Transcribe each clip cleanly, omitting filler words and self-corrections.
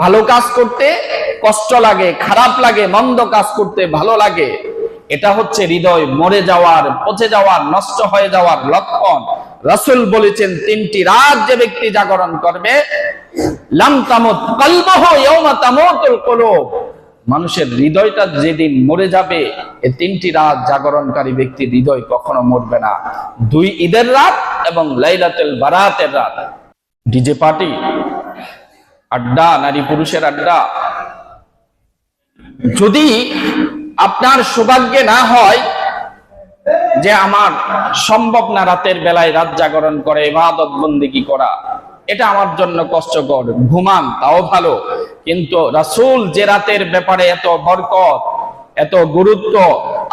ভালো কাজ করতে কষ্ট লাগে, খারাপ লাগে, মন্দ কাজ করতে ভালো লাগে। এটা হচ্ছে হৃদয় মরে যাওয়ার, পচে যাওয়ার, নষ্ট হয়ে যাওয়ার লক্ষণ। রাসূল বলেছেন 3টি রাত যে ব্যক্তি জাগরণ করবে, লাম তামুত কলবুহু ইয়াওমা তামুতুল কুলুব, মানুষের হৃদয়টা যেদিন মরে যাবে, এই 3টি রাত জাগরণকারী ব্যক্তির হৃদয় কখনো মরবে না। 2 ঈদের রাত এবং লাইলাতুল বারাতের রাত। ডিজে পার্টি, আড্ডা, নারী পুরুষের আড্ডা। যদি আপনার সৌভাগ্যে না হয় যে আমার সম্ভব না রাতের বেলায় রাত জাগরণ করে ইবাদত বন্দেগী করা, এটা আমার জন্য কষ্টকর, ঘুমান তাও ভালো, কিন্তু রাসূল যে রাতের ব্যাপারে এত বরকত, এত গুরুত্ব,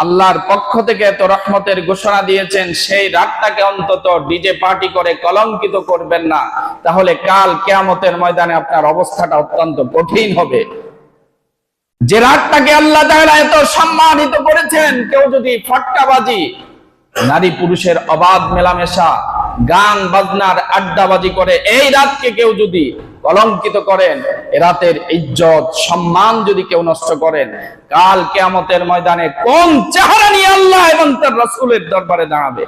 আল্লাহর পক্ষ থেকে এত রহমতের ঘোষণা দিয়েছেন, সেই রাতটাকে অন্তত ডিজে পার্টি করে কলঙ্কিত করবেন না, তাহলে কাল কিয়ামতের ময়দানে আপনার অবস্থাটা অত্যন্ত কঠিন হবে। যে রাতটাকে আল্লাহ তাআলা এত সম্মানিত করেছেন, কেউ যদি ফটকাবাজি, নারী পুরুষের অবাধ মেলামেশা, গান বাজনার আড্ডাবাজি করে এই রাতকে কেউ যদি কলঙ্কিত করেন, এ রাতের ইজ্জত সম্মান যদি কেউ নষ্ট করেন, কাল কিয়ামতের ময়দানে কোন চেহারা নিয়ে আল্লাহ এবং তার রাসূলের দরবারে দাঁড়াবে?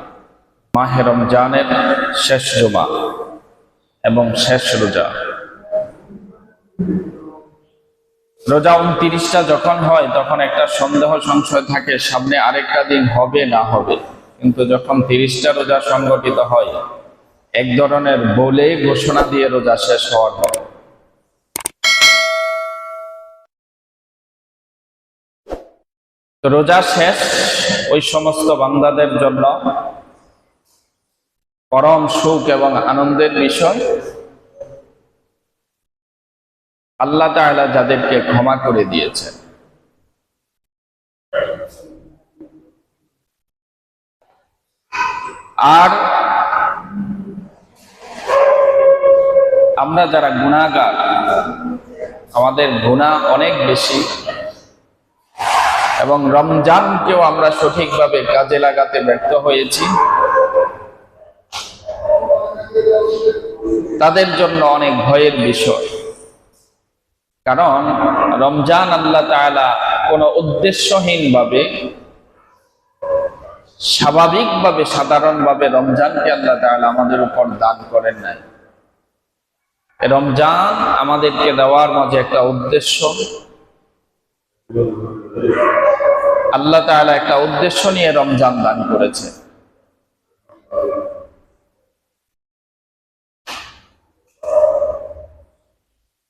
মাহে রমজানের শেষ জুমা এবং শেষ রোজা। রোজা 29টা যখন হয় তখন একটা সন্দেহ সংশয় থাকে সামনে আরেকটা দিন হবে না হবে, কিন্তু যখন 30টা রোজা সংগঠিত হয়, এক ধরনের বলে ঘোষণা দিয়ে রোজা শেষ হওয়ার পর রোজা শেষ ওই সমস্ত বান্দাদের জন্য পরম সুখ এবং আনন্দের বিষয়। আল্লাহ তাআলা যাদেরকে ক্ষমা করে দিয়েছেন, আর আমরা যারা গুনাহগার, আমাদের গুনাহ অনেক বেশি, এবং রমজানকেও আমরা সঠিকভাবে কাজে লাগাতে ব্যর্থ হয়েছি, তাদের জন্য অনেক ভয়ের বিষয়। কারণ রমজান আল্লাহ তাআলা কোনো উদ্দেশ্যহীনভাবে, স্বাভাবিকভাবে, সাধারণভাবে রমজানকে আল্লাহ তাআলা আমাদের উপর দান করেন নাই। রমজান আমাদেরকে দেওয়ার মাঝে একটা উদ্দেশ্য, আল্লাহ তাআলা একটা উদ্দেশ্য নিয়ে রমজান দান করেছে।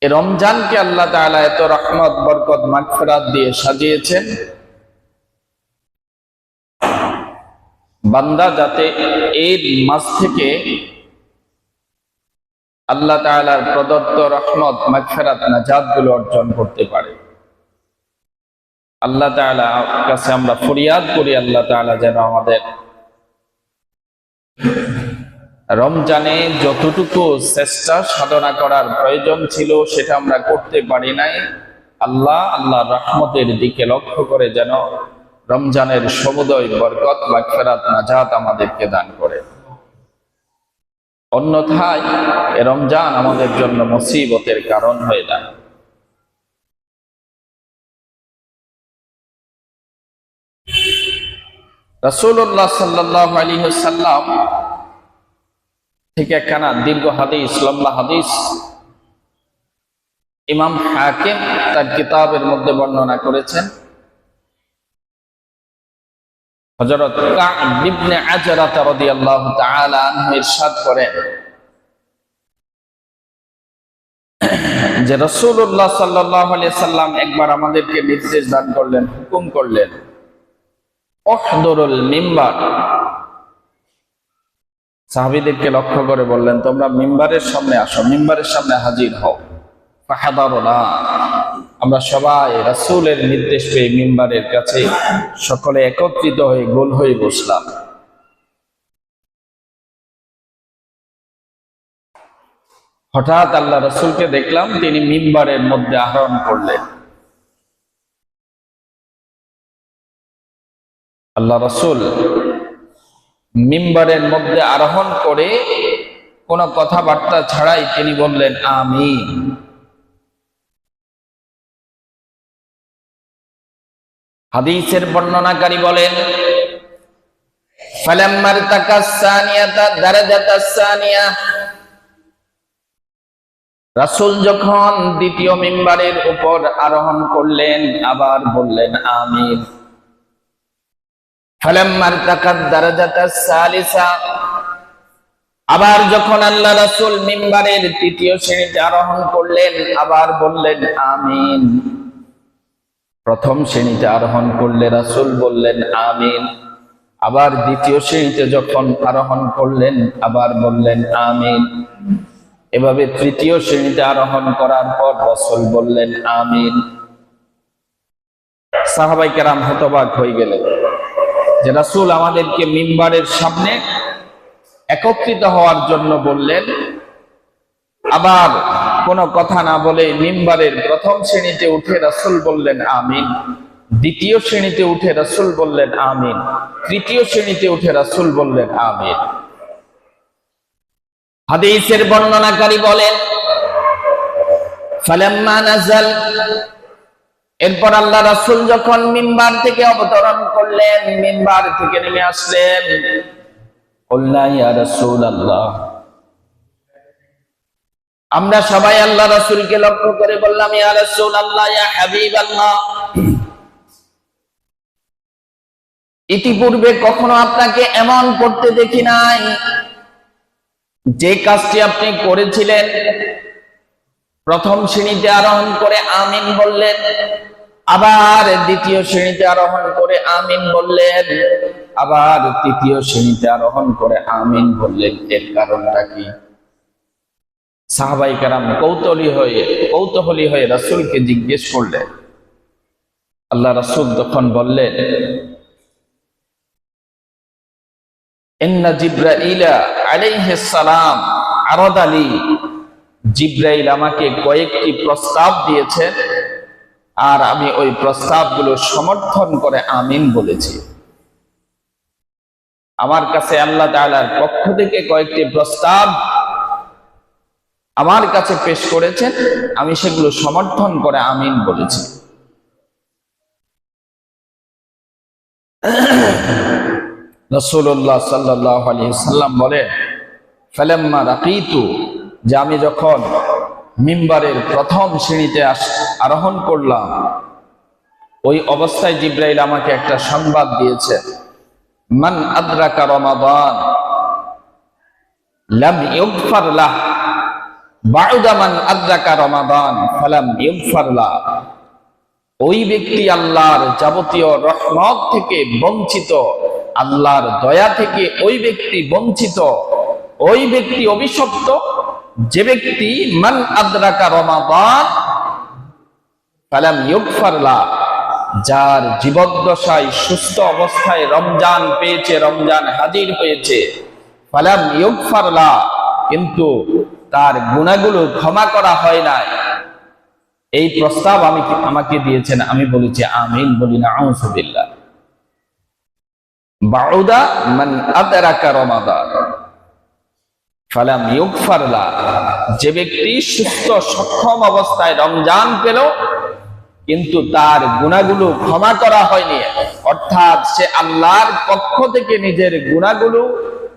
এই রমজানকে আল্লাহ তাআলা এত রহমত, বরকত, মাগফিরাত দিয়ে সাজিয়েছেন, বান্দা যাতে এর মাঝ থেকে আল্লাহ তাআলার প্রদত্ত রহমত, মাগফিরাত, নাজাত গুলো অর্জন করতে পারে। আল্লাহ তাআলার কাছে আমরা ফরিয়াদ করি, আল্লাহ তাআলা যেন আমাদের রমজানে যতটুকু চেষ্টা সাধনা করার প্রয়োজন ছিল সেটা আমরা করতে পারি নাই, আল্লাহর রহমতের দিকে লক্ষ্য করে যেন রমজানের সমুদয় বরকত, মাগফিরাত, নাজাত আমাদেরকে দান করে। অন্যথায় এ রমজান আমাদের জন্য মুসিবতের কারণ হয়ে যায়। রাসূলুল্লাহ সাল্লাল্লাহু আলাইহি ওয়াসাল্লাম থেকে একখানা দীর্ঘ হাদিস, লম্বা হাদিস ইমাম হাকিম তার কিতাবের মধ্যে বর্ণনা করেছেন। হযরত কাব ইবনে আজরাহ রাদিয়াল্লাহু তাআলা আনহু ইরশাদ করেন যে রাসূলুল্লাহ সাল্লাল্লাহু আলাইহি ওয়াসাল্লাম একবার আমাদেরকে নির্দেশ দান করলেন, হুকুম করলেন, উহদুরুল মিম্বার। সাহাবীদেরকে লক্ষ্য করে বললেন, তোমরা মিম্বারের সামনে আসো, মিম্বারের সামনে হাজির হও। ফাহাদারুনা, আমরা সবাই রাসূলের নির্দেশ পেয়ে মিম্বারের কাছে সকলে একত্রিত হয়ে গোল হয়ে বসলাম। হঠাৎ আল্লাহ রাসূলকে দেখলাম তিনি মিম্বারের মধ্যে আরোহণ করলেন। আল্লাহ রাসূল মিম্বারের মধ্যে আরোহণ করে কোনো কথাবার্তা ছাড়াই তিনি বললেন আমিন। হাদিসের বর্ণনাকারী বলেন, ফালাম্মা ইরতাকাস সানিয়াতা দারাজাতাস সানিয়া, রাসূল যখন দ্বিতীয় মিম্বারের উপর আরোহণ করলেন আবার বললেন আমিন। ফালাম্মা ইরতাকাদ দারাজাতাস সালিসা, আবার যখন আল্লাহ রাসূল মিম্বারের তৃতীয় শ্রেণীতে আরোহণ করলেন আবার বললেন আমিন। প্রথম শ্রেণীতে আরোহণ করলে রাসূল বললেন আমিন, আবার দ্বিতীয় শ্রেণীতে যখন আরোহণ করলেন আবার বললেন আমিন। এভাবে তৃতীয় শ্রেণীতে আরোহণ করার পর রাসূল বললেন আমিন। সাহাবায়ে কেরাম হতবাক হয়ে গেলেন যে রাসূল আমাদেরকে মিম্বারের সামনে একত্রিত হওয়ার জন্য বললেন, আবার কোনো কথা না বলে মিম্বারের প্রথম শ্রেণীতে উঠে রাসূল বললেন আমিন, দ্বিতীয় শ্রেণীতে উঠে রাসূল বললেন আমিন, তৃতীয় শ্রেণীতে উঠে রাসূল বললেন আমিন। হাদিসের বর্ণনাকারী বলেন, ফালাম্মা নাযাল, এরপর আল্লাহ রাসূল যখন মিম্বার থেকে অবতরণ করলেন, মিম্বার থেকে নেমে আসলেন, কুলনা ইয়া রাসূলুল্লাহ, আমরা সবাই আল্লাহ রাসূলকে লক্ষ্য করে বললাম ইয়া রাসূলুল্লাহ, ইয়া হাবিবাল্লাহ, ইতিপূর্বে কখনো আপনাকে এমন করতে দেখি নাই। যে কাজটি আপনি করেছিলেন, প্রথম শ্রেণীতে আরোহণ করে আমিন বললেন, আবার দ্বিতীয় শ্রেণীতে আরোহণ করে আমিন বললেন, আবার তৃতীয় শ্রেণীতে আরোহণ করে আমিন বললেন, এর কারণটা কি? সাহাবায়ে কেরাম কৌতূহলী হয়ে রাসূলকে জিজ্ঞেস করলেন। আল্লাহ রাসূল তখন বললেন, ইন্না জিবরাইলা আলাইহিস সালাম আরাদা লি, জিবরাইল আমাকে কয়েকটি প্রস্তাব দিয়েছেন আর আমি ওই প্রস্তাবগুলো সমর্থন করে আমিন বলেছি। আমার কাছে আল্লাহ তাআলার পক্ষ থেকে কয়েকটি প্রস্তাব আমার কাছে পেশ করেছেন, আমি সেগুলো সমর্থন করে আমিন বলেছি। রাসূলুল্লাহ সাল্লাল্লাহু আলাইহি ওয়াসাল্লাম বলেন, ফালাম্মা রাকিতু, যে আমি যখন মিম্বারের প্রথম শ্রেণীতে আরোহণ করলাম, ওই অবস্থায় জিবরাইল আমাকে একটা সংবাদ দিয়েছে, মান আদরাকা রমাদান লাম ইগফার লাহ বা'দা মান আদরাকা রমাদান ফালাম ইগফার লাহ। ওই ব্যক্তি আল্লাহর যাবতীয় রহমত থেকে বঞ্চিত, আল্লাহর দয়া থেকে ওই ব্যক্তি বঞ্চিত, ওই ব্যক্তি অভিশপ্ত, যে ব্যক্তি মান আদরাকা রমাদান ফালাম ইগফার লাহ, যার জীবদ্দশায় সুস্থ অবস্থায় রমজান পেয়েছে, রমজান হাজির হয়েছে, ফালাম ইগফার লাহ, কিন্তু তার গুনাহগুলো ক্ষমা করা হয় নাই, এই প্রস্তাব আমাকে দিয়েছেন, আমি বলেছি আমিন, বলি না আউযুবিল্লাহ। বাউদা মান আদরাকা রমাদান ফালাম ইগফার লাহ, যে ব্যক্তি সুস্থ সক্ষম অবস্থায় রমজান পেল কিন্তু তার গুনাহগুলো ক্ষমা করা হয়নি, অর্থাৎ সে আল্লাহর পক্ষ থেকে নিজের গুনাহগুলো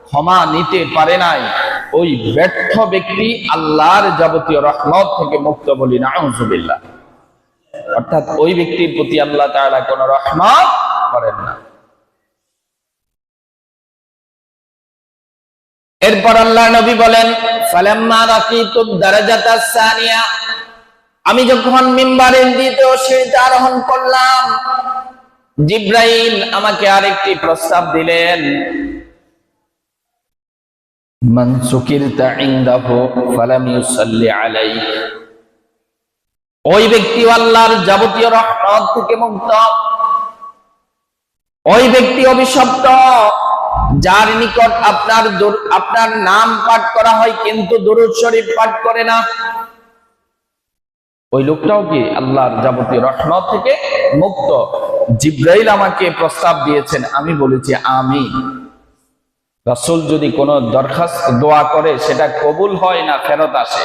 ক্ষমা নিতে পারে নাই, ওই ব্যর্থ ব্যক্তি আল্লাহর যাবতীয় রহমত থেকে মুক্ত, বলি না আউযুবিল্লাহ। অর্থাৎ ওই ব্যক্তির প্রতি আল্লাহ তাআলা কোনো রহমত করেন না। এরপর আল্লাহ নবী বলেন, ফালাম্মা রাকিতুদ দারাজাতাস সানিয়া, আমি যখন মিম্বারের দ্বিতীয় শ্রেণীতে আরোহণ করলাম, জিবরাইল আমাকে আরেকটি প্রস্তাব দিলেন, মান সুকিরতা ইনদাহু ফালাম ইউসাল্লি আলাইহি, ওই ব্যক্তি আল্লাহর যাবতীয় রহমত থেকে মুক্ত, ওই ব্যক্তি অভিশপ্ত, যার নিকট আপনার নাম পাঠ করা হয় কিন্তু দুরূদ শরীফ পাঠ করে না, ওই লোকটাও কি আল্লাহর যাবতীয় রহমত থেকে মুক্ত। জিবরাইল আমাকে প্রস্তাব দিয়েছেন, আমি বলেছি আমিন। রাসূল যদি কোনো দরখাস্ত দোয়া করে সেটা কবুল হয় না ফেরত আসে,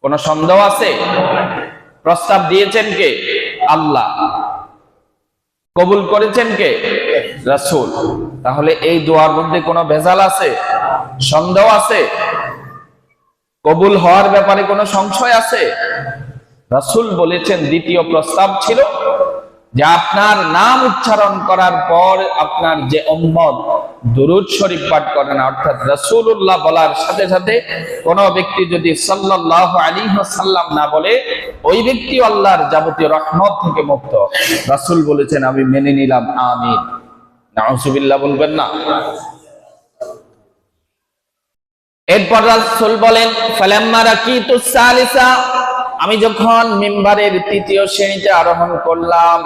কোনো সন্দেহ আছে? প্রস্তাব দিয়েছেন কে? আল্লাহ। কবুল করেছেন কে? রাসূল। তাহলে এই দোয়ার মধ্যে কোনো ভেজাল আছে? সন্দেহ আছে? কবুল হওয়ার ব্যাপারে কোনো সংশয় আছে? রাসূল বলেছেন, দ্বিতীয় প্রস্তাব ছিল যে আপনার নাম উচ্চারণ করার পর আপনার যে উম্মত দুরূদ শরীফ পাঠ করে না, অর্থাৎ রাসূলুল্লাহ বলার সাথে সাথে কোন ব্যক্তি যদি সাল্লাল্লাহু আলাইহি ওয়াসাল্লাম না বলে, ওই ব্যক্তি আল্লাহর যাবতীয় রহমত থেকে মুক্ত। রাসূল বলেছেন, আমি মেনে নিলাম, আমিন। নাউযুবিল্লাহ বলবেন না? এরপর রাসূল বলেন, ফালাম্মা রাকিতুস সালিসা, আমি যখন মিম্বারের তৃতীয় শ্রেণীতে আরোহণ করলাম,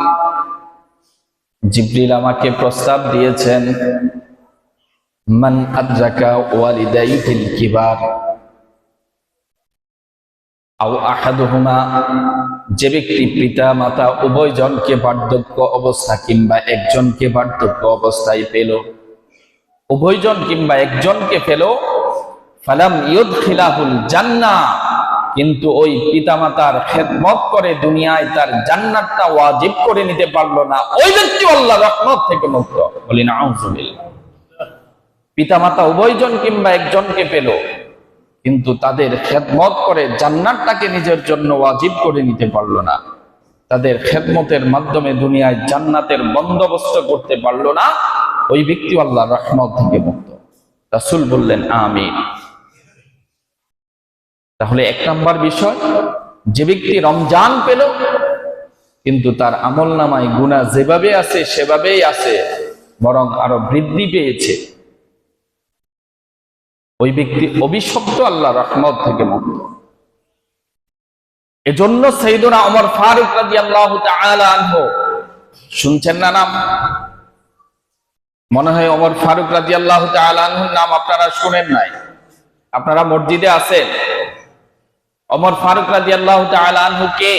জিবরিল আমাকে প্রস্তাব দিয়েছেন, মান আদরাকা ওয়ালিদাইহিল কিবার আও আহাদুহুমা, যে ব্যক্তি পিতা মাতা উভয়জনকে বার্ধক্য অবস্থা কিংবা একজনকে বার্ধক্য অবস্থায় পেল, উভয়জন কিংবা একজনকে পেল, ফালাম ইউদখিলাহুল জান্নাহ, কিন্তু ওই পিতামাতার খেদমত করে দুনিয়ায় তার জান্নাতটা ওয়াজিব করে নিতে পারলো না, ওই ব্যক্তি আল্লাহর রহমত থেকে মুক্ত। বলি নাউযুবিল্লাহ। পিতামাতা উভয়জন কিংবা একজনকে পেল, কিন্তু তাদের খেদমত করে জান্নাতটাকে নিজের জন্য ওয়াজিব করে নিতে পারলো না, তাদের খেদমতের মাধ্যমে দুনিয়ায় জান্নাতের বন্দোবস্ত করতে পারলো না, ওই ব্যক্তি আল্লাহর রহমত থেকে মুক্ত। রাসূল বললেন, আমিন। তাহলে এক নম্বর বিষয়, যে ব্যক্তি রমজান পেল কিন্তু তার আমলনামায় গুনাহ যেভাবে আছে সেভাবেই আছে, বরং আরো বৃদ্ধি পেয়েছে, ওই ব্যক্তি অভিশপ্ত, আল্লাহর রহমত থেকে মুক্ত। এজন্য সাইয়েদনা ওমর ফারুক রাদিয়াল্লাহু তাআলা আনহু, শুনছেন না নাম? মনে হয় ওমর ফারুক রাদিয়াল্লাহু তাআলা আনহুর নাম আপনারা শুনেন নাই, আপনারা মসজিদে আছেন। ওমর ফারুক রাদিয়াল্লাহু তাআলা আনহু কে?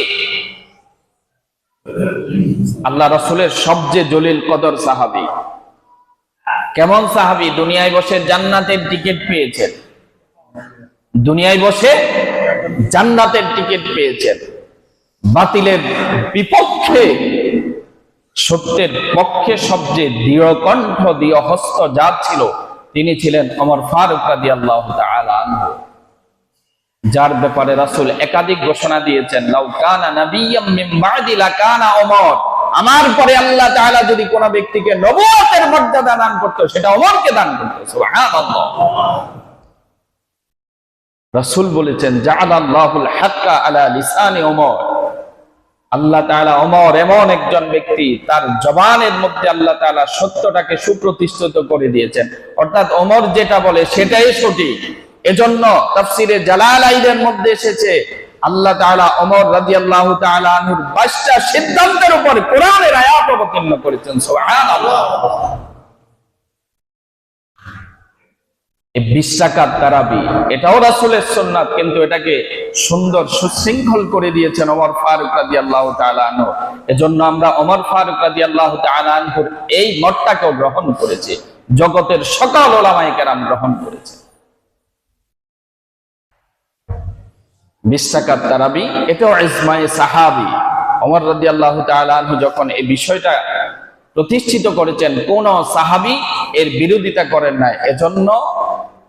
আল্লাহ রাসূলের সবচেয়ে জলিল কদর সাহাবী। কেমন সাহাবী? দুনিয়ায় বসে জান্নাতের টিকিট পেয়েছেন, দুনিয়ায় বসে জান্নাতের টিকিট পেয়েছেন। বাতিলের বিপক্ষে সত্যের পক্ষে সবচেয়ে দৃঢ় কণ্ঠ, দৃঢ় হস্ত যার ছিল, তিনি ছিলেন ওমর ফারুক রাদিয়াল্লাহু তাআলা আনহু, যার ব্যাপারে রাসূল একাধিক ঘোষণা দিয়েছেন, লাউ কানা নাবিয়্যাম মিন বা'দি লাকানা ওমর, আমার পরে আল্লাহ তাআলা যদি কোন ব্যক্তিকে নবুয়তের মর্যাদা দান করত, সেটা ওমরকে দান করত। সুবহানাল্লাহ। রাসূল বলেছেন, জাআলাল্লাহুল হাক্কা আলা লিসানি ওমর, আল্লাহ তাআলা ওমর এমন একজন ব্যক্তি, তার জবানের মধ্যে আল্লাহ তাআলা সত্যটাকে সুপ্রতিষ্ঠিত করে দিয়েছেন, অর্থাৎ ওমর যেটা বলে সেটাই সঠিক। এজন্য তাফসিরে জালালাইনের মধ্যে এসেছে, আল্লাহ তাআলা ওমর রাদিয়াল্লাহু তাআলা আনহুর 22টা সিদ্ধান্তের উপর কোরআনের আয়াত অবতীর্ণ করেছেন। সুবহানাল্লাহ। এই 20 রাকাত তারাবি, এটাও রাসূলের সুন্নাত, কিন্তু এটাকে সুন্দর সুশৃঙ্খল করে দিয়েছেন ওমর ফারুক রাদিয়াল্লাহু তাআলা আনহু। এজন্য আমরা ওমর ফারুক রাদিয়াল্লাহু তাআলা আনহুর এই মতটাকেও গ্রহণ করেছি, জগতের সকল উলামায়ে কেরাম গ্রহণ করেছে। 20 রাকাত তারাবি, এটাও ইজমায়ে সাহাবী। ওমর রাদিয়াল্লাহু তাআলা আনহু যখন এই বিষয়টা প্রতিষ্ঠিত করেছেন, কোন সাহাবী এর বিরোধিতা করেন নাই। এজন্য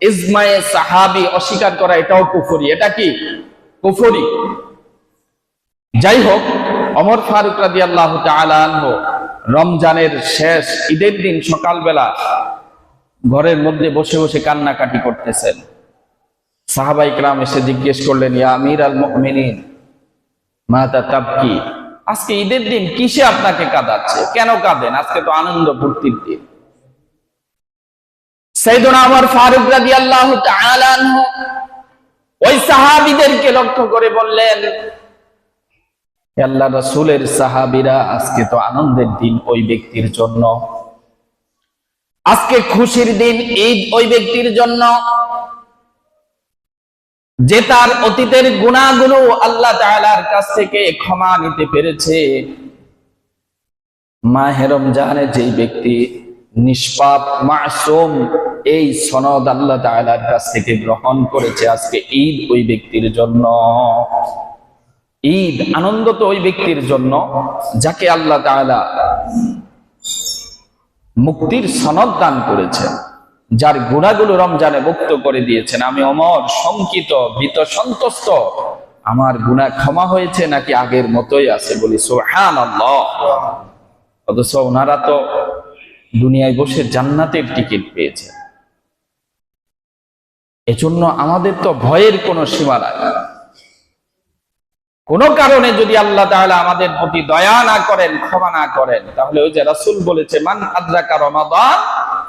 ইজমায়ে সাহাবী অস্বীকার করা এটাও কুফরি। এটা কি? কুফরি। যাই হোক, ওমর ফারুক রাদিয়াল্লাহু তাআলা আনহু রমজানের শেষ ঈদের দিন সকালবেলা ঘরের মধ্যে বসে বসে কান্নাকাটি করতেছেন। সাহাবায়ে কেরাম এসে জিজ্ঞেস করলেন, ইয়া আমিরাল মুমিনিন মাতা তাবকি, আজকে ঈদের দিন কিসে আপনাকে কাঁদাচ্ছে, কেন কাঁদেন? আজকে তো আনন্দ ফুর্তির দিন। সাইয়েদনা ওমর ফারুক রাদিয়াল্লাহু তাআলা আনহু ওই সাহাবীদেরকে লক্ষ্য করে বললেন, আল্লাহর রাসূলের সাহাবীরা, আজকে তো আনন্দের দিন ওই ব্যক্তির জন্য, আজকে খুশির দিন, ঈদ ওই ব্যক্তির জন্য যে তার অতীতের গুনাহগুলো আল্লাহ তাআলার কাছ থেকে ক্ষমা নিতে পেরেছে। মাহে রমজানে যেই ব্যক্তি নিষ্পাপ মাসুম, এই সনদ আল্লাহ তাআলার কাছ থেকে গ্রহণ করেছে, আজকে ঈদ ওই ব্যক্তির জন্য। ঈদ আনন্দ তো ওই ব্যক্তির জন্য যাকে আল্লাহ তাআলা মুক্তির সনদ দান করেছেন, যার গুণাগুলো রমজানে মুক্ত করে দিয়েছেন। আমি অমর, শঙ্কিত, ভীত, সন্তুষ্ট, আমার গুনাহ ক্ষমা হয়েছে নাকি আগের মতোই আছে। বলি সুবহানাল্লাহ। অথচ ওনারা তো দুনিয়ায় বসে জান্নাতের টিকিট পেয়েছে। এজন্য আমাদের তো ভয়ের কোনো সীমা নাই। কোন কারণে যদি আল্লাহ তাআলা আমাদের প্রতি দয়া না করেন, ক্ষমা না করেন, তাহলে ওই যে রাসূল বলেছে, মান আদরাকা রমাদান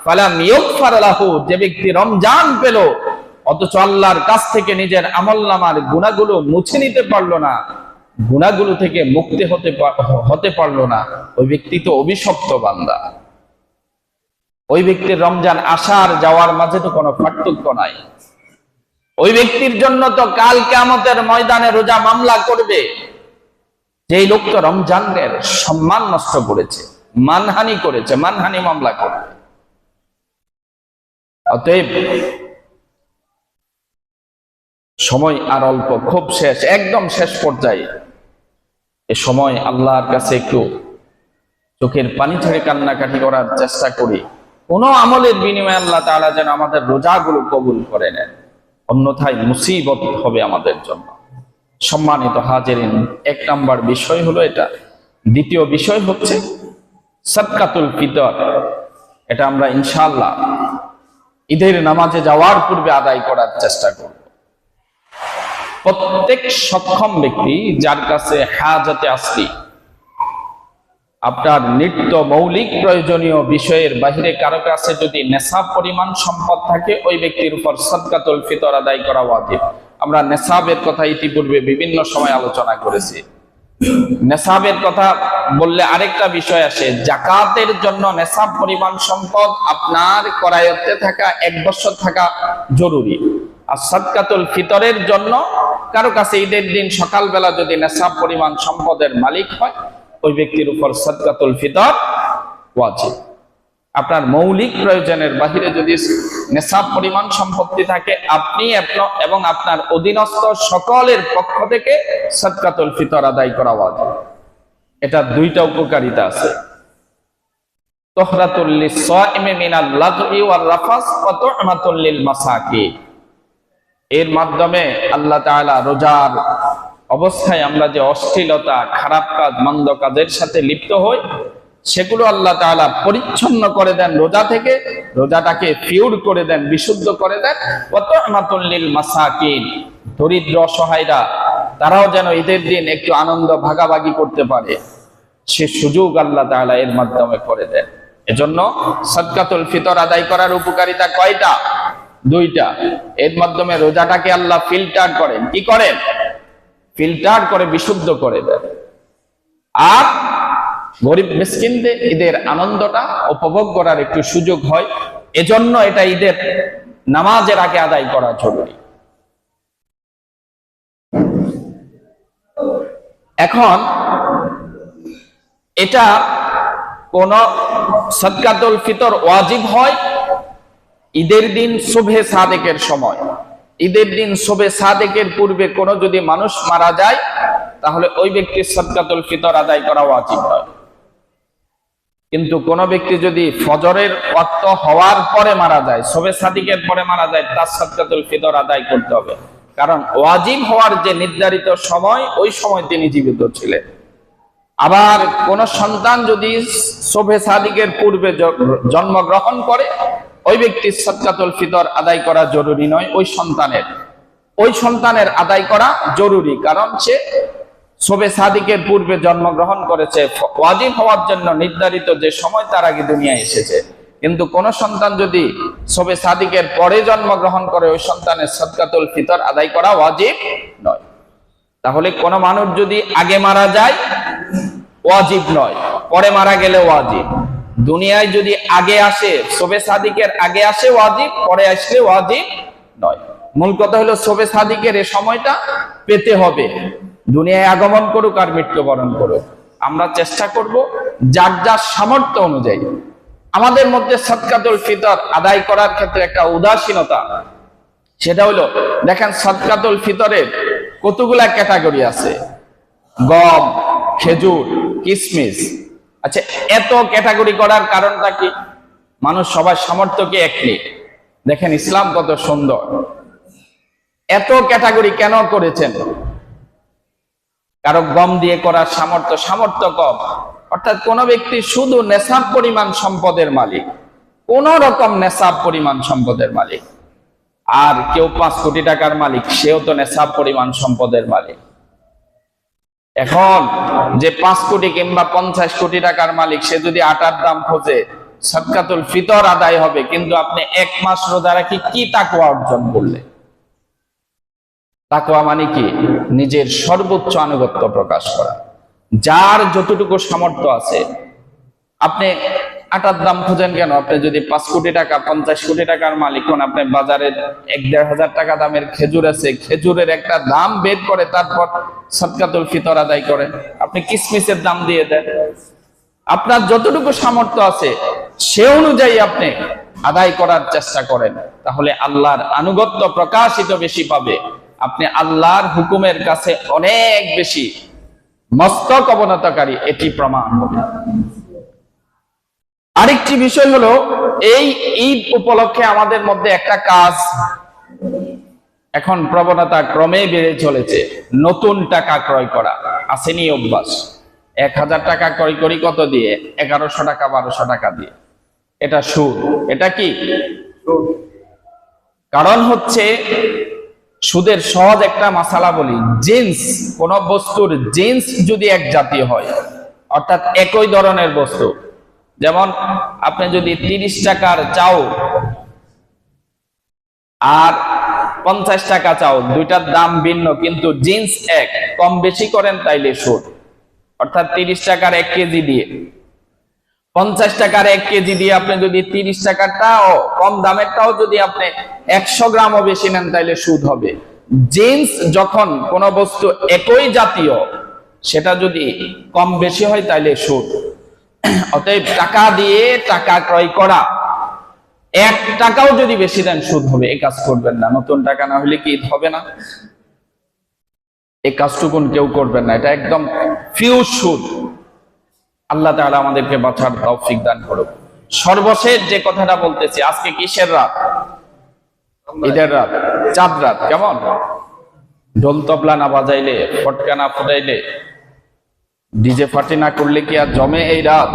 ফালাম ইউগফার লাহু, যে ব্যক্তি রমজান পেল অথচ আল্লাহর কাছ থেকে নিজের আমলনামার গুনাহগুলো মুছে নিতে পারলো না, গুনাহগুলো থেকে মুক্তি হতে পারলো না, ওই ব্যক্তি তো অভিশপ্ত বান্দা। ওই ব্যক্তির রমজান আসার যাওয়ার মাঝে তো কোনো পার্থক্য নাই। ওই ব্যক্তির জন্য তো কাল কিয়ামতের ময়দানে রোজা মামলা করবে, যেই লোক তো রমজানের সম্মান নষ্ট করেছে, মানহানি করেছে, মানহানি মামলা করবে। অতএব সময় আর অল্প, খুব শেষ, একদম শেষ পর্যায়ে। এ সময় আল্লাহর কাছে একটু চোখের পানি ছেড়ে কান্নাকাটি করার চেষ্টা করি। কোন আমলের বিনিময়ে আল্লাহ তাআলা যেন আমাদের রোজাগুলো কবুল করে নেন, অন্যথায় মুসিবত হবে আমাদের জন্য। সম্মানিত হাজিরিন, এক নাম্বার বিষয় হলো এটা। দ্বিতীয় বিষয় হচ্ছে সাদকাতুল ফিতর। এটা আমরা ইনশাআল্লাহ ঈদের নামাজে যাওয়ার পূর্বে আদায় করার চেষ্টা করব। প্রত্যেক সক্ষম ব্যক্তি যার কাছে হাজাতে আসলি, আপনার নিত্য মৌলিক প্রয়োজনীয় বিষয়ের বাহিরে কারো কাছে যদি নেশাব পরিমাণ সম্পদ থাকে, ওই ব্যক্তির উপর সাদকাতুল ফিতর আদায় করা ওয়াজিব। আমরা নেশাবের কথা ইতিপূর্বে বিভিন্ন সময় আলোচনা করেছি। নেশাবের কথা বললে আরেকটা বিষয় আসে, যাকাতের জন্য নেশাব পরিমাণ সম্পদ আপনার করায়ত্তে থাকা 1 বছর থাকা জরুরি। আর সাদকাতুল ফিতরের জন্য কারো কাছে ঈদের দিন সকালবেলা যদি নেশাব পরিমাণ সম্পদের মালিক হয়, ওই ব্যক্তির উপর সাদকাতুল ফিতর ওয়াজিব। আপনার মৌলিক প্রয়োজনের বাহিরে যদি নেশাব পরিমাণ সম্পত্তি থাকে, আপনি এবং আপনার অধীনস্থ সকলের পক্ষ থেকে সাদকাতুল ফিতর আদায় করা ওয়াজিব। এটা দুইটা উপকারিতা আছে। তুহরাতুল লিস-সাইমি মিনাল লাগহি ওয়ার রাফাস ওয়া তু'মাতুল লিল মাসাকিন। এর মাধ্যমে আল্লাহ তাআলা রোজার অবস্থায় আমরা যে অশ্লীলতা, খারাপ কাজ, মন্দ কাজের সাথে লিপ্ত হই, সেগুলো আল্লাহ তাআলা পরিচ্ছন্ন করে দেন রোজা থেকে, রোজাটাকে পিওর করে দেন, বিশুদ্ধ করে দেন। ওয়া তু'মাতুল লিল মাসাকিন, দরিদ্র অসহায়রা তারাও যেন ঈদের দিন একটু আনন্দ ভাগাভাগি করতে পারে, সে সুযোগ আল্লাহ তাআলা এর মাধ্যমে করে দেন। এজন্য সাদকাতুল ফিতর আদায় করার উপকারিতা কয়টা? 2টা। এর মাধ্যমে রোজাটাকে আল্লাহ ফিল্টার করেন। কি করেন? ফিল্টার করে বিশুদ্ধ করে দেন। আর গরিব মিসকিনদের ঈদের আনন্দটা উপভোগ করার একটু সুযোগ হয়। এজন্য এটা ঈদের নামাজের আগে আদায় করা জরুরি। এখন এটা কোন সাদকাতুল ফিতর ওয়াজিব হয় ঈদের দিন সুবহে সাদেকের সময়। ঈদের দিন সুবহে সাদেকের পূর্বে কোনো যদি মানুষ মারা যায়, তাহলে ওই ব্যক্তির সাদকাতুল ফিতর আদায় করা ওয়াজিব নয়। কিন্তু কোন ব্যক্তি যদি ফজরের ওয়াক্ত হওয়ার পরে মারা যায়, সুবহে সাদেকের পরে মারা যায়, তার সাদকাতুল ফিতর আদায় করতে হবে। কারণ ওয়াজিব হওয়ার যে নির্ধারিত সময়, ওই সময় তিনি জীবিত ছিলেন। আবার কোন সন্তান যদি সুবহে সাদেকের পূর্বে জন্মগ্রহণ করে, ওই ব্যক্তির সাদকাতুল ফিতর আদায় করা জরুরি নয়। ওই সন্তানের আদায় করা জরুরি, কারণ সে সুবহে সাদেকের পূর্বে জন্মগ্রহণ করেছে, ওয়াজিব হওয়ার জন্য নির্ধারিত যে সময় তার আগে দুনিয়ায় এসেছে। কিন্তু কোন সন্তান যদি সুবহে সাদেকের পরে জন্মগ্রহণ করে, ওই সন্তানের সাদকাতুল ফিতর আদায় করা ওয়াজিব নয়। তাহলে কোন মানুষ যদি আগে মারা যায় ওয়াজিব নয়, পরে মারা গেলে ওয়াজিব। দুনিয়ায় যদি আগে আসে, সুবহে সাদেকের আগে আসে ওয়াজিব, পরে আসলে ওয়াজিব নয়। মূল কথা হলো সুবহে সাদেকের এই সময়টা পেতে হবে। দুনিয়ায় আগমন করুক আর মৃত্যুবরণ করুক, আমরা চেষ্টা করব যার যার সামর্থ্য অনুযায়ী। আমাদের মধ্যে সাদকাতুল ফিতর আদায় করার ক্ষেত্রে একটা উদাসীনতা, সেটা হলো দেখেন সাদকাতুল ফিতরের কতগুলা ক্যাটাগরি আছে, গম, খেজুর, কিশমিশ। আচ্ছা, এত ক্যাটাগরি করার কারণটা কি? মানুষ সবার সামর্থ্যকে এক নেই। দেখেন ইসলাম কত সুন্দর, এত ক্যাটাগরি কেন করেছেন? কারো গম দিয়ে করার সামর্থ্য কম, অর্থাৎ কোন ব্যক্তি শুধু নেশাব পরিমাণ সম্পদের মালিক, কোন রকম নেশাব পরিমাণ সম্পদের মালিক, আর কেউ 5 কোটি টাকার মালিক, সেও তো নেশাব পরিমাণ সম্পদের মালিক। এখন যে 5 কোটি কিংবা 50 কোটি টাকার মালিক, সে যদি আটার দাম খোঁজে, সাদকাতুল ফিতর আদায় হবে, কিন্তু আপনি 1 মাস রোজা রাখি কি তাকওয়া অর্জন করলে? তাকওয়া মানে কি? নিজের সর্বোচ্চ আনুগত্য প্রকাশ করা। যার যতটুকু সামর্থ্য আছে, আপনি আটার দাম খোঁজেন কেন? আপনি যদি 5 কোটি টাকা 50 কোটি টাকার মালিক হন, আপনি বাজারে 1-1.5 হাজার টাকা দামের খেজুর আছে, খেজুরের একটা দাম বের করে তারপর সাদকাতুল ফিতর আদায় করেন। আপনি কিসমিসের দাম দিয়ে দেন। আপনার যতটুকু সামর্থ্য আছে সে অনুযায়ী আপনি আদায় করার চেষ্টা করেন, তাহলে আল্লাহর আনুগত্য প্রকাশিত বেশি পাবে। আপনি আল্লাহর হুকুমের কাছে অনেক বেশি মস্তক অবনতকারী, এটি প্রমাণ হবে। আরেকটি বিষয় হলো, এই ঈদ উপলক্ষে আমাদের মধ্যে একটা কাজ এখন প্রবণতা ক্রমে বেড়ে চলেছে, নতুন টাকা ক্রয় করা। আসেনি অভ্যাস? 1000 টাকা ক্রয় করি কত দিয়ে? 1100 টাকা 1200 টাকা দিয়ে। এটা সুদ। এটা কি কারণ হচ্ছে সুদের সহজ একটা মাসালা বলি, জিন্স, কোন বস্তুর জিন্স যদি এক জাতীয় হয়, অর্থাৎ একই ধরনের বস্তু, যেমন আপনি যদি 30 টাকার চাও আর 50 টাকা চাও, দুইটার দাম ভিন্ন কিন্তু জিন্স এক, কম বেশি করেন তাইলে সুদ। অর্থাৎ 30 টাকার 1 কেজি দিয়ে 50 টাকার 1 কেজি দিয়ে আপনি যদি 30 টাকারটাও কম দামেরটাও যদি আপনি 100 গ্রামও বেশি নেন তাইলে সুদ হবে। জিন্স যখন কোন বস্তু একই জাতীয়, সেটা যদি কম বেশি হয় তাইলে সুদ। অতএব টাকা দিয়ে টাকা ক্রয় করা, 1 টাকাও যদি বেশি দেন সুদ হবে। এই কাজ করবেন না। নতুন টাকা না হলে কি ঈদ হবে না? এই কাজটুকুন কেউ করবেন না, এটা একদম ফিউজ সুদ। আল্লাহ তাআলা আমাদেরকে বাঁচার তৌফিক দান করুক। সর্বশেষ যে কথাটা বলতেছি, আজকে কিসের রাত? ঈদের রাত, চাঁদ রাত। কেমন? ঢোল তবলা না বাজাইলে, ফটকা না ফুটাইলে, ডিজে পার্টি না করলে কি আর জমে এই রাত?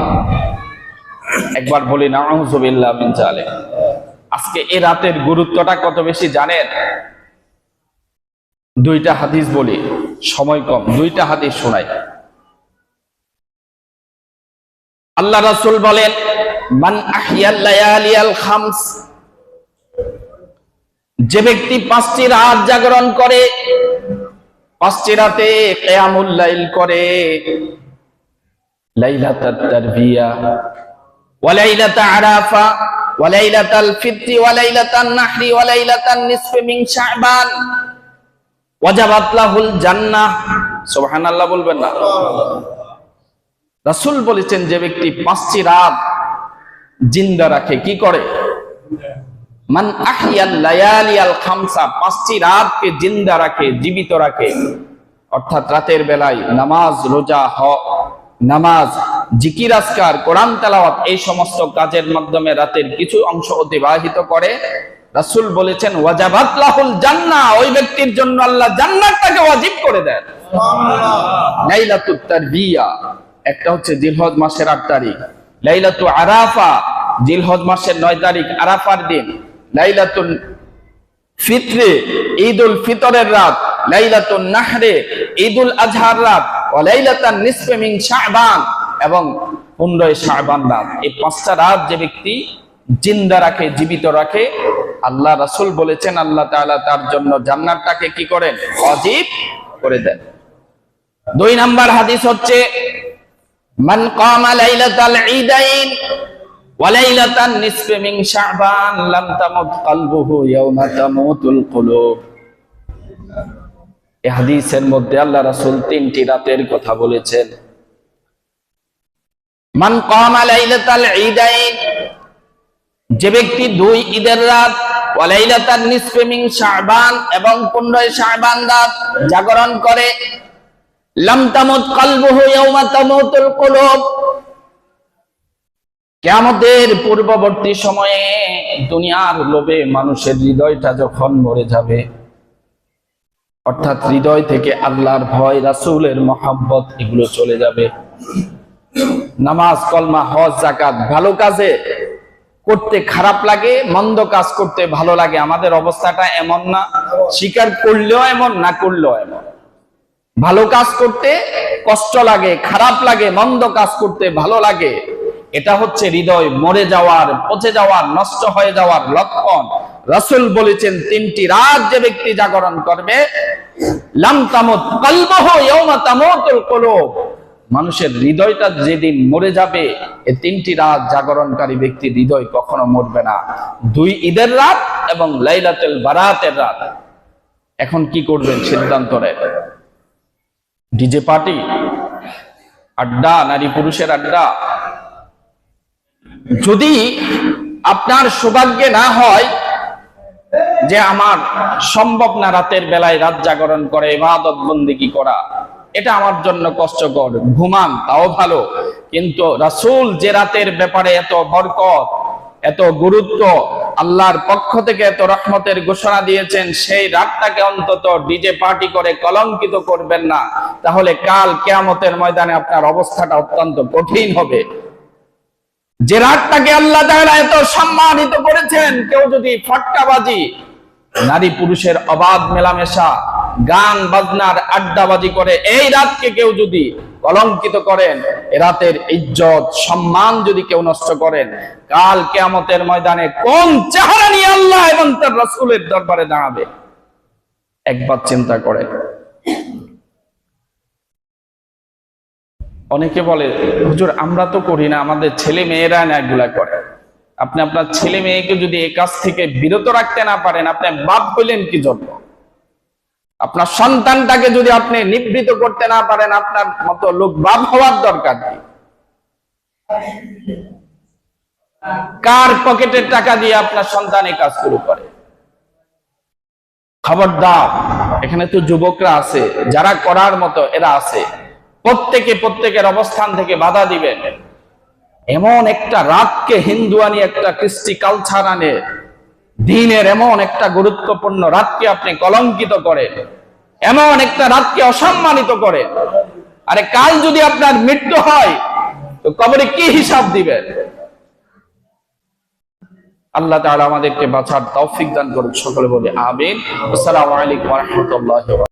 একবার বলি নাউযুবিল্লাহ মিন জালিক। আজকে এই রাতের গুরুত্বটা কত বেশি জানেন? 2টা হাদিস বলি, সময় কম, 2টা হাদিস শোনাই। আল্লাহ রাসূল বলেন, মান আহইয়াল লায়ালিয়াল খামস, যে ব্যক্তি 5টি রাত জাগরণ করে, 5টি রাতে কিয়ামুল লাইল করে, লাইলাতাত তারবিয়া ওয়া লাইলাতা আরাফা ওয়া লাইলাতাল ফিত্রি ওয়া লাইলাতান নাহরি ওয়া লাইলাতান নিসফি মিন শাবান ওয়াজাবাত লাহুল জান্নাহ। সুবহানাল্লাহ বলবেন না? রাসূল বলেছেন, যে ব্যক্তি 5টি রাত জিন্দা রাখে, কি করে? মান আহইয়াল লায়ালিয়াল খামসা, 5টি রাতকে জিন্দা রাখে, জীবিত রাখে, অর্থাৎ রাতের বেলায় নামাজ, রোজা, নামাজ, জিকির, আজকার, কোরআন তেলাওয়াত, এই সমস্ত কাজের মাধ্যমে রাতের কিছু অংশ অতিবাহিত করে। রাসূল বলেছেন, ওয়াজাবাত লাহুল জান্নাহ, ওই ব্যক্তির জন্য আল্লাহ জান্নাতটাকে ওয়াজিব করে দেন। সুবহানাল্লাহ। লাইলাতুত তারবিয়া, একটা হচ্ছে জিলহজ মাসের 8 তারিখ, লাইলাতু আরাফা জিলহজ মাসের 9 তারিখ, আরাফার দিন, লাইলাতুল ফিত্রে ঈদুল ফিতরের রাত, লাইলাতুন নাহরে ঈদুল আজহার রাত, ওয়া লাইলাতান নিসফি মিন শাবান এবং 15 শাবান রাত। এই 5টা রাত যে ব্যক্তি জিন্দা রাখে, জীবিত রাখে, আল্লাহ রাসূল বলেছেন আল্লাহ তাআলা তার জন্য জান্নাতটাকে কি করেন? ওয়াজিব করে দেন। 2 নাম্বার হাদিস হচ্ছে, মান কামা লাইলাতাল ঈদাইন ওয়া লাইলাতান নিসফি মিন শাবান লাম তামুত কলবুহু ইয়াওমা তামুতুল কুলুব। এই হাদিসের মধ্যে আল্লাহ রাসূল 3টি রাতের কথা বলেছেন। মান কামা লাইলাতাল ঈদাইন, যে ব্যক্তি 2 ঈদের রাত, ওয়া লাইলাতান নিসফি মিন শাবান এবং 15 শাবান রাত জাগরণ করে, লাম তামুত কলবুহু ইয়াওমা তামুতুল কুলুব, কিয়ামতের পূর্ববর্তী সময়ে দুনিয়ার লোভে মানুষের হৃদয়টা যখন মরে যাবে, অর্থাৎ হৃদয় থেকে আল্লাহর ভয়, রাসূলের মহব্বত এগুলো চলে যাবে। নামাজ, কলমা, হজ, যাকাত ভালো কাজে করতে খারাপ লাগে, মন্দ কাজ করতে ভালো লাগে। আমাদের অবস্থাটা এমন না? স্বীকার করলেও এমন, না করলেও এমন। ভালো কাজ করতে কষ্ট লাগে, খারাপ লাগে, মন্দ কাজ করতে ভালো লাগে। এটা হচ্ছে হৃদয় মরে যাওয়ার, পচে যাওয়ার, নষ্ট হয়ে যাওয়ার লক্ষণ। রাসূল বলেছেন, 3টি রাত যে ব্যক্তি জাগরণ করবে, লাম তামুত কলবুহু ইয়াওমা তামুতুল কুলুব, মানুষের হৃদয়টা যেদিন মরে যাবে, এই 3টি রাত জাগরণকারী ব্যক্তির হৃদয় কখনো মরবে না। 2 ঈদের রাত এবং লাইলাতুল বারাতের রাত। এখন কি করবেন সিদ্ধান্ত নেন। ডিজে পার্টি, আড্ডা, নারী পুরুষের আড্ডা। যদি আপনার সৌভাগ্যে না হয় যে আমার সম্ভব না রাতের বেলায় রাত জাগরণ করে ইবাদত বন্দেগী করা, এটা আমার জন্য কষ্টকর, ঘুমান তাও ভালো। কিন্তু রাসূল যে রাতের ব্যাপারে এত বরকত, এত গুরুত্ব, আল্লাহর পক্ষ থেকে এত রহমতের ঘোষণা দিয়েছেন, সেই রাতটাকে অন্তত ডিজে পার্টি করে কলঙ্কিত করবেন না, তাহলে কাল কিয়ামতের ময়দানে আপনার অবস্থাটা অত্যন্ত কঠিন হবে। যে রাতটাকে আল্লাহ তাআলা এত সম্মানিত করেছেন, কেউ যদি ফটকাবাজি, নারী পুরুষের অবাধ মেলামেশা, গান বাজনার আড্ডাবাজি করে এই রাতকে কেউ যদি কলঙ্কিত করেন, এ রাতের ইজ্জত সম্মান যদি কেউ নষ্ট করেন, কাল কিয়ামতের ময়দানে কোন চেহারা নিয়ে আল্লাহ এবং তার রাসূলের দরবারে দাঁড়াবে, একবার চিন্তা করে। অনেকে বলে, হুজুর আমরা তো করি না, আমাদের ছেলে মেয়েরা না এগুলা করে। আপনি আপনার ছেলে মেয়েকে যদি এই কাজ থেকে বিরত রাখতে না পারেন, আপনি বাপ হইলেন কি জন্য? আপনার সন্তানটাকে যদি আপনি নিবৃত করতে না পারেন, আপনার মতো লোক বাপ হওয়ার দরকার কি? কার পকেটের টাকা দিয়ে আপনার সন্তান এই কাজ শুরু করে? খবরদার, এখানে তো যুবকরা আছে, যারা করার মতো এরা আছে। প্রত্যেকের অবস্থান থেকে বাধা দিবেন। এমন একটা রাতকে হিন্দুয়ানি একটা কৃষ্টি কালচার আনে, দিনের এমন একটা গুরুত্বপূর্ণ রাতকে আপনি কলঙ্কিত করেন, এমন একটা রাতকে অসম্মানিত করেন। আরে কাল যদি আপনার মৃত্যু হয়, তো কবরে কি হিসাব দিবেন? আল্লাহ তাআলা আমাদেরকে বাঁচার তৌফিক দান করুন। সকলে বলি আমিন। আসসালামু আলাইকুম ওয়া রাহমাতুল্লাহি ওয়া বারাকাতুহু।